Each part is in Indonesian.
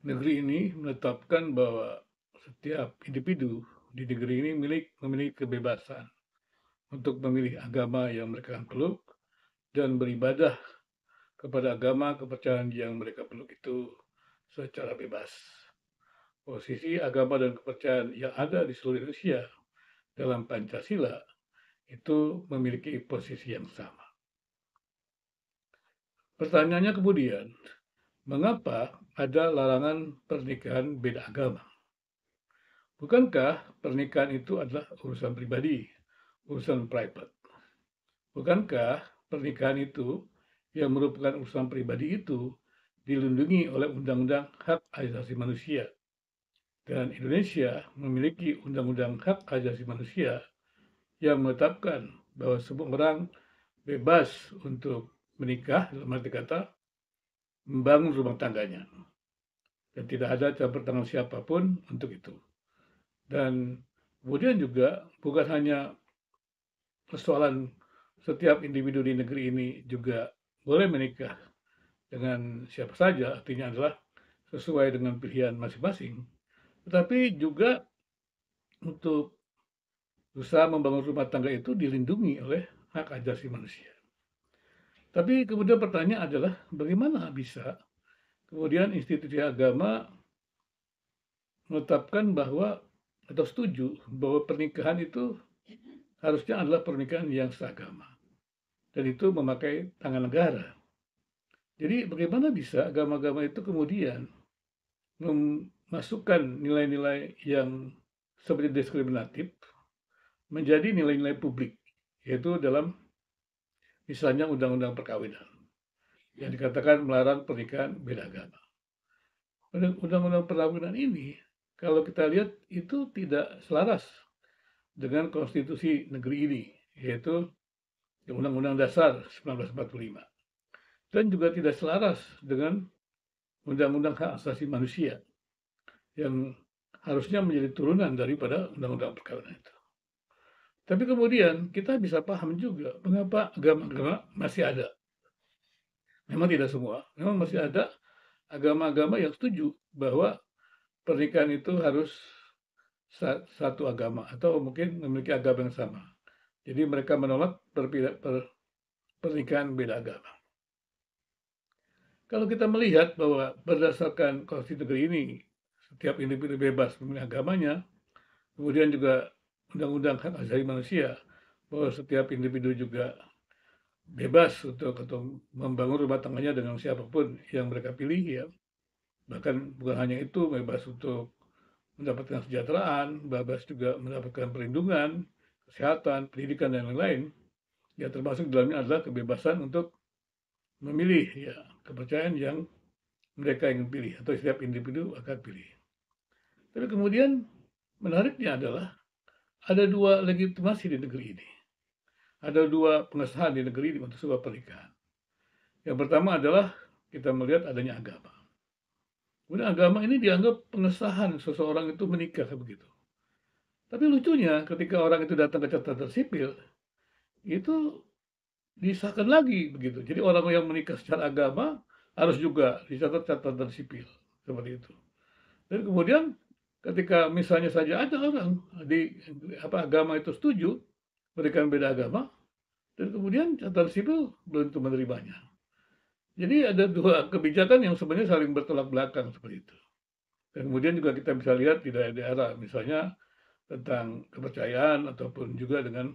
Negeri ini menetapkan bahwa setiap individu di negeri ini memiliki kebebasan untuk memilih agama yang mereka peluk dan beribadah kepada agama kepercayaan yang mereka peluk itu secara bebas. Posisi agama dan kepercayaan yang ada di seluruh Indonesia dalam Pancasila itu memiliki posisi yang sama. Pertanyaannya kemudian, mengapa ada larangan pernikahan beda agama? Bukankah pernikahan itu adalah urusan pribadi, urusan private? Bukankah pernikahan itu yang merupakan urusan pribadi itu dilindungi oleh Undang-Undang Hak Asasi Manusia? Dan Indonesia memiliki Undang-Undang Hak Asasi Manusia yang menetapkan bahwa semua orang bebas untuk menikah, dalam arti kata, membangun rumah tangganya. Dan tidak ada campur tangan siapapun untuk itu. Dan kemudian juga bukan hanya persoalan setiap individu di negeri ini juga boleh menikah dengan siapa saja, artinya adalah sesuai dengan pilihan masing-masing, tetapi juga untuk usaha membangun rumah tangga itu dilindungi oleh hak asasi manusia. Tapi kemudian pertanyaan adalah bagaimana bisa kemudian institusi agama menetapkan bahwa atau setuju bahwa pernikahan itu harusnya adalah pernikahan yang seagama dan itu memakai tangan negara. Jadi bagaimana bisa agama-agama itu kemudian memasukkan nilai-nilai yang seperti diskriminatif menjadi nilai-nilai publik, yaitu dalam misalnya undang-undang perkawinan yang dikatakan melarang pernikahan beda agama. Undang-undang perkawinan ini kalau kita lihat itu tidak selaras dengan konstitusi negeri ini, yaitu Undang-Undang Dasar 1945 dan juga tidak selaras dengan Undang-Undang Hak Asasi Manusia yang harusnya menjadi turunan daripada undang-undang perkawinan itu. Tapi kemudian kita bisa paham juga mengapa agama-agama masih ada. Memang tidak semua, memang masih ada agama-agama yang setuju bahwa pernikahan itu harus satu agama atau mungkin memiliki agama yang sama. Jadi mereka menolak pernikahan beda agama. Kalau kita melihat bahwa berdasarkan konstitusi negeri ini, setiap individu bebas memilih agamanya, kemudian juga Undang-Undang Hak Asasi Manusia, bahwa setiap individu juga bebas untuk membangun rumah tangganya dengan siapapun yang mereka pilih ya. Bahkan bukan hanya itu, bebas untuk mendapatkan kesejahteraan, bebas juga mendapatkan perlindungan, kesehatan, pendidikan, dan lain-lain. Ya termasuk dalamnya adalah kebebasan untuk memilih ya kepercayaan yang mereka ingin pilih atau setiap individu akan pilih. Tapi kemudian menariknya adalah ada dua legitimasi di negeri ini. Ada dua pengesahan di negeri ini untuk sebuah pernikahan. Yang pertama adalah kita melihat adanya agama. Kemudian agama ini dianggap pengesahan seseorang itu menikah begitu. Tapi lucunya ketika orang itu datang ke catatan sipil, itu disahkan lagi begitu. Jadi orang yang menikah secara agama harus juga dicatat catatan sipil seperti itu. Dan kemudian ketika misalnya saja ada orang di agama itu setuju berikan beda agama dan kemudian catatan sipil belum tentu menerimanya. Jadi ada dua kebijakan yang sebenarnya saling bertolak belakang seperti itu. Dan kemudian juga kita bisa lihat di daerah-daerah misalnya tentang kepercayaan ataupun juga dengan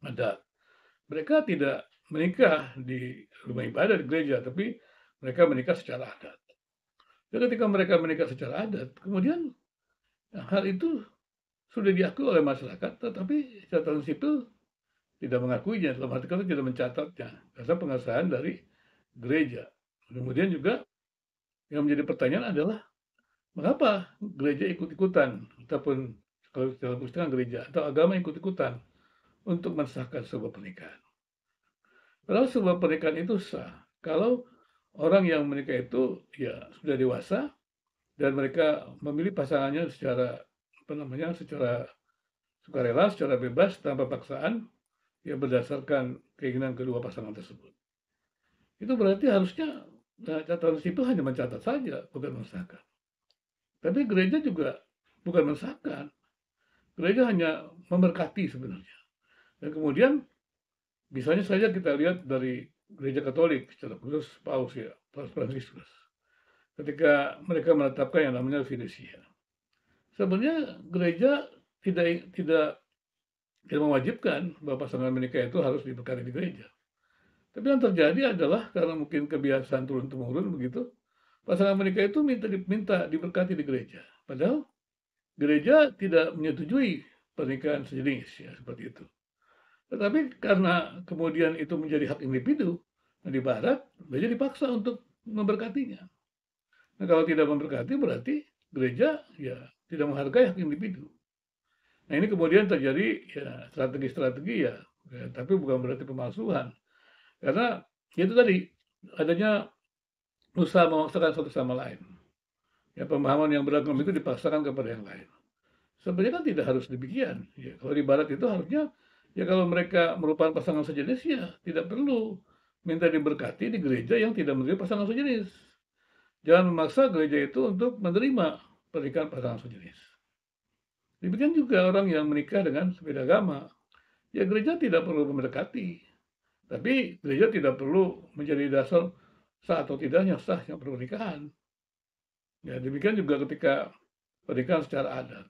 adat. Mereka tidak menikah di rumah ibadah di gereja, tapi mereka menikah secara adat. Dan ketika mereka menikah secara adat, kemudian hal itu sudah diakui oleh masyarakat, tetapi catatan sipil tidak mengakuinya, dalam arti kata tidak mencatatnya, karena pengesahan dari gereja. Kemudian juga yang menjadi pertanyaan adalah mengapa gereja ikut-ikutan, ataupun kalau dalam istilah gereja atau agama ikut-ikutan untuk mensahkan sebuah pernikahan. Padahal sebuah pernikahan itu sah kalau orang yang menikah itu ya sudah dewasa dan mereka memilih pasangannya secara secara sukarela, secara bebas tanpa paksaan ya berdasarkan keinginan kedua pasangan tersebut. Itu berarti harusnya Nah, catatan sipil hanya mencatat saja, bukan mengesahkan. Tapi gereja juga bukan mengesahkan, gereja hanya memberkati sebenarnya. Dan kemudian misalnya saja kita lihat dari gereja Katolik secara khusus Paus ya, Paus Fransiskus. Ketika mereka menetapkan yang namanya fiducia. Sebenarnya gereja tidak tidak tidak mewajibkan bahwa pasangan menikah itu harus diberkati di gereja. Tapi yang terjadi adalah karena mungkin kebiasaan turun-temurun begitu, pasangan menikah itu minta diberkati di gereja. Padahal gereja tidak menyetujui pernikahan sejenis ya seperti itu. Tetapi karena kemudian itu menjadi hak individu, nah di barat gereja dipaksa untuk memberkatinya. Nah kalau tidak memberkati berarti gereja ya tidak menghargai hak individu. Nah ini kemudian terjadi ya strategi-strategi ya, ya tapi bukan berarti pemalsuan. Karena itu tadi adanya usaha memaksakan satu sama lain. Ya pemahaman yang beragam itu dipaksakan kepada yang lain. Sebenarnya kan tidak harus demikian. Ya, kalau di barat itu harusnya ya kalau mereka merupakan pasangan sejenis ya tidak perlu minta diberkati di gereja yang tidak menerima pasangan sejenis. Jangan memaksa gereja itu untuk menerima pernikahan pasangan sejenis. Demikian juga orang yang menikah dengan berbeda agama. Ya gereja tidak perlu mendekati, tapi gereja tidak perlu menjadi dasar sah atau tidaknya sahnya pernikahan. Ya demikian juga ketika pernikahan secara adat.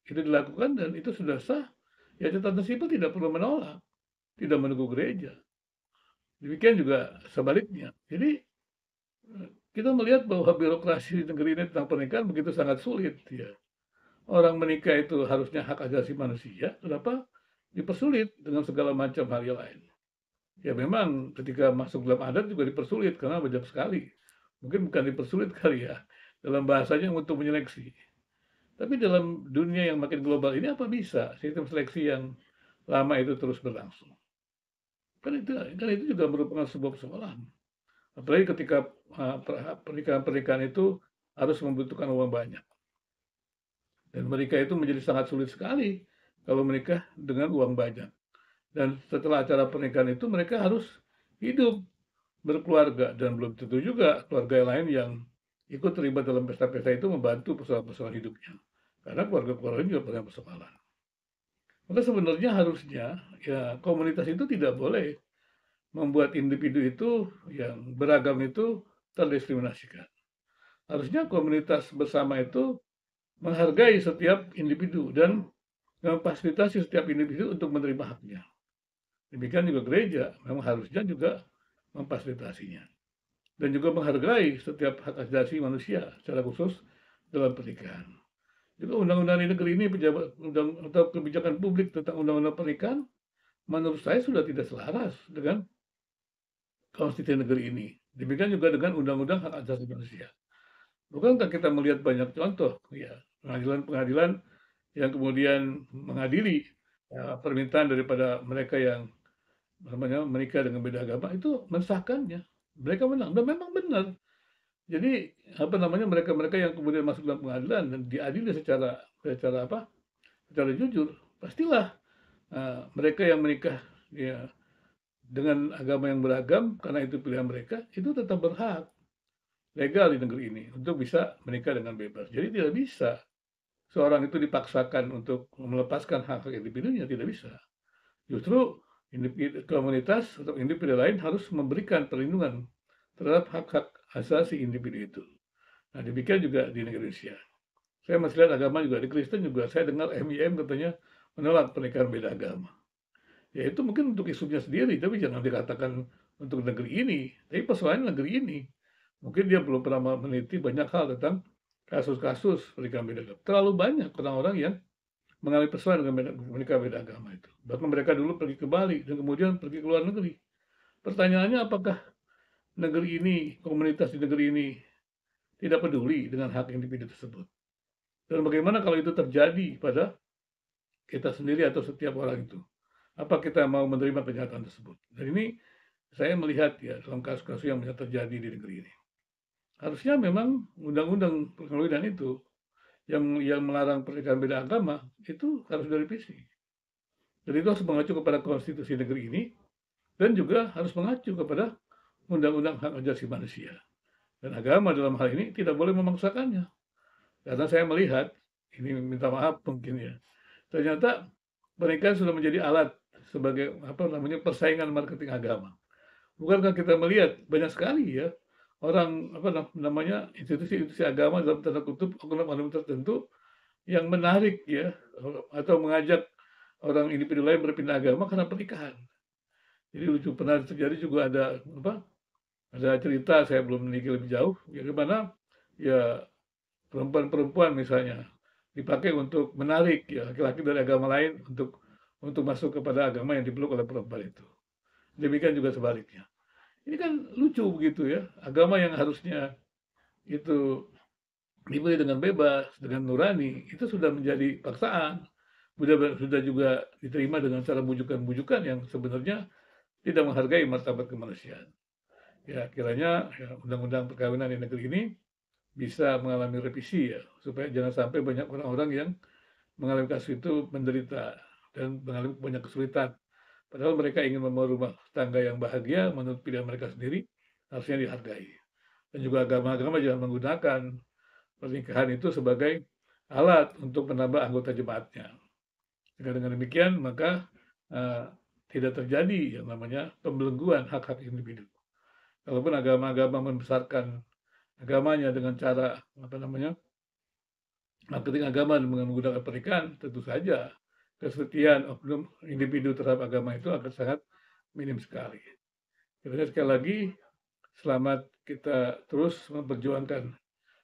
Itu dilakukan dan itu sudah sah, ya catatan sipil tidak perlu menolak, tidak menunggu gereja. Demikian juga sebaliknya. Jadi kita melihat bahwa birokrasi di negeri ini tentang pernikahan begitu sangat sulit. Ya. Orang menikah itu harusnya hak asasi manusia, kenapa dipersulit dengan segala macam hal yang lain. Ya memang ketika masuk dalam adat juga dipersulit karena banyak sekali. Mungkin bukan dipersulit kali ya, dalam bahasanya untuk menyeleksi. Tapi dalam dunia yang makin global ini apa bisa sistem seleksi yang lama itu terus berlangsung? Kan itu juga merupakan sebuah persoalan. Apalagi ketika pernikahan-pernikahan itu harus membutuhkan uang banyak. Dan menikah itu menjadi sangat sulit sekali kalau menikah dengan uang banyak. Dan setelah acara pernikahan itu mereka harus hidup berkeluarga dan belum tentu juga keluarga lain yang ikut terlibat dalam pesta-pesta itu membantu persoalan-persoalan hidupnya. Karena keluarga-keluarga juga punya persoalan. Maka sebenarnya harusnya ya komunitas itu tidak boleh membuat individu itu yang beragam itu terdiskriminasikan. Harusnya komunitas bersama itu menghargai setiap individu dan memfasilitasi setiap individu untuk menerima haknya. Demikian juga gereja memang harusnya juga memfasilitasinya dan juga menghargai setiap hak asasi manusia secara khusus dalam pernikahan. Juga undang-undang di negeri ini pejabat undang atau kebijakan publik tentang undang-undang pernikahan menurut saya sudah tidak selaras dengan konstitusi negeri ini. Demikian juga dengan undang-undang hak asasi manusia. Bukankah kita melihat banyak contoh ya pengadilan-pengadilan yang kemudian mengadili permintaan daripada mereka yang menikah dengan beda agama itu mensahkannya. Mereka menang dan memang benar. Jadi apa namanya mereka-mereka yang kemudian masuk dalam pengadilan dan diadili secara secara apa? Secara jujur, pastilah mereka yang menikah ya dengan agama yang beragam karena itu pilihan mereka itu tetap berhak legal di negeri ini untuk bisa menikah dengan bebas. Jadi tidak bisa seorang itu dipaksakan untuk melepaskan hak individunya, tidak bisa. Justru individu komunitas atau individu lain harus memberikan perlindungan terhadap hak-hak asasi individu itu. Nah, demikian juga di Indonesia. Saya masih lihat agama juga di Kristen juga. Saya dengar MIM katanya menolak pernikahan beda agama. Ya itu mungkin untuk isunya sendiri, tapi jangan dikatakan untuk negeri ini. Tapi persoalannya negeri ini. Mungkin dia belum pernah meneliti banyak hal tentang kasus-kasus pernikahan beda agama. Terlalu banyak orang-orang yang mengalami persoalan dengan menikah beda agama itu. Bahkan mereka dulu pergi ke Bali dan kemudian pergi ke luar negeri. Pertanyaannya apakah negeri ini, komunitas di negeri ini tidak peduli dengan hak individu tersebut? Dan bagaimana kalau itu terjadi pada kita sendiri atau setiap orang itu? Apa kita mau menerima kenyataan tersebut? Dan ini saya melihat ya dalam kasus-kasus yang bisa terjadi di negeri ini. Harusnya memang undang-undang perkawinan itu yang melarang pernikahan beda agama itu harus direvisi. Dan itu harus mengacu kepada konstitusi negeri ini dan juga harus mengacu kepada undang-undang hak asasi manusia. Dan agama dalam hal ini tidak boleh memaksakannya. Karena saya melihat, ini minta maaf mungkin ya, ternyata mereka sudah menjadi alat sebagai apa namanya persaingan marketing agama. Bukankah kita melihat banyak sekali ya orang apa namanya institusi-institusi agama dalam tanda kutip oknum-oknum tertentu yang menarik ya atau mengajak orang individu lain berpindah agama karena pernikahan. Jadi lucu pernah terjadi juga ada apa? Ada cerita saya belum meneliti lebih jauh, ya gimana ya perempuan-perempuan misalnya dipakai untuk menarik ya laki-laki dari agama lain untuk masuk kepada agama yang dipeluk oleh perempuan itu. Demikian juga sebaliknya. Ini kan lucu begitu ya, agama yang harusnya itu dipilih dengan bebas, dengan nurani, itu sudah menjadi paksaan. Sudah juga diterima dengan cara bujukan-bujukan yang sebenarnya tidak menghargai martabat kemanusiaan. Ya, kiranya ya, undang-undang perkawinan di negeri ini bisa mengalami revisi ya, supaya jangan sampai banyak orang-orang yang mengalami kasus itu menderita dan mengalami banyak kesulitan. Padahal mereka ingin membangun rumah tangga yang bahagia menurut pilihan mereka sendiri, harusnya dihargai. Dan juga agama-agama jangan menggunakan pernikahan itu sebagai alat untuk menambah anggota jemaatnya. Dengan demikian, maka tidak terjadi yang namanya pembelengguan hak-hak individu. Kalaupun agama-agama membesarkan agamanya dengan cara apa namanya marketing agama dengan menggunakan pernikahan, tentu saja kesetiaan oknum individu terhadap agama itu akan sangat minim sekali. Jadi sekali lagi, selamat kita terus memperjuangkan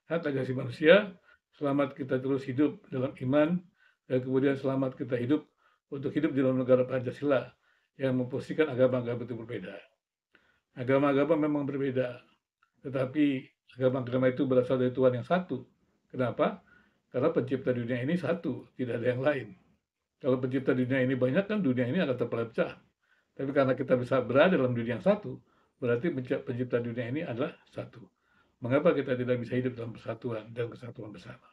hak asasi manusia, selamat kita terus hidup dalam iman, dan kemudian selamat kita hidup untuk hidup di dalam negara Pancasila yang memposisikan agama-agama itu berbeda. Agama-agama memang berbeda, tetapi agama-agama itu berasal dari Tuhan yang satu. Kenapa? Karena pencipta dunia ini satu, tidak ada yang lain. Kalau pencipta dunia ini banyak, kan dunia ini akan terpecah. Tapi karena kita bisa berada dalam dunia yang satu, berarti pencipta dunia ini adalah satu. Mengapa kita tidak bisa hidup dalam persatuan dan kesatuan bersama?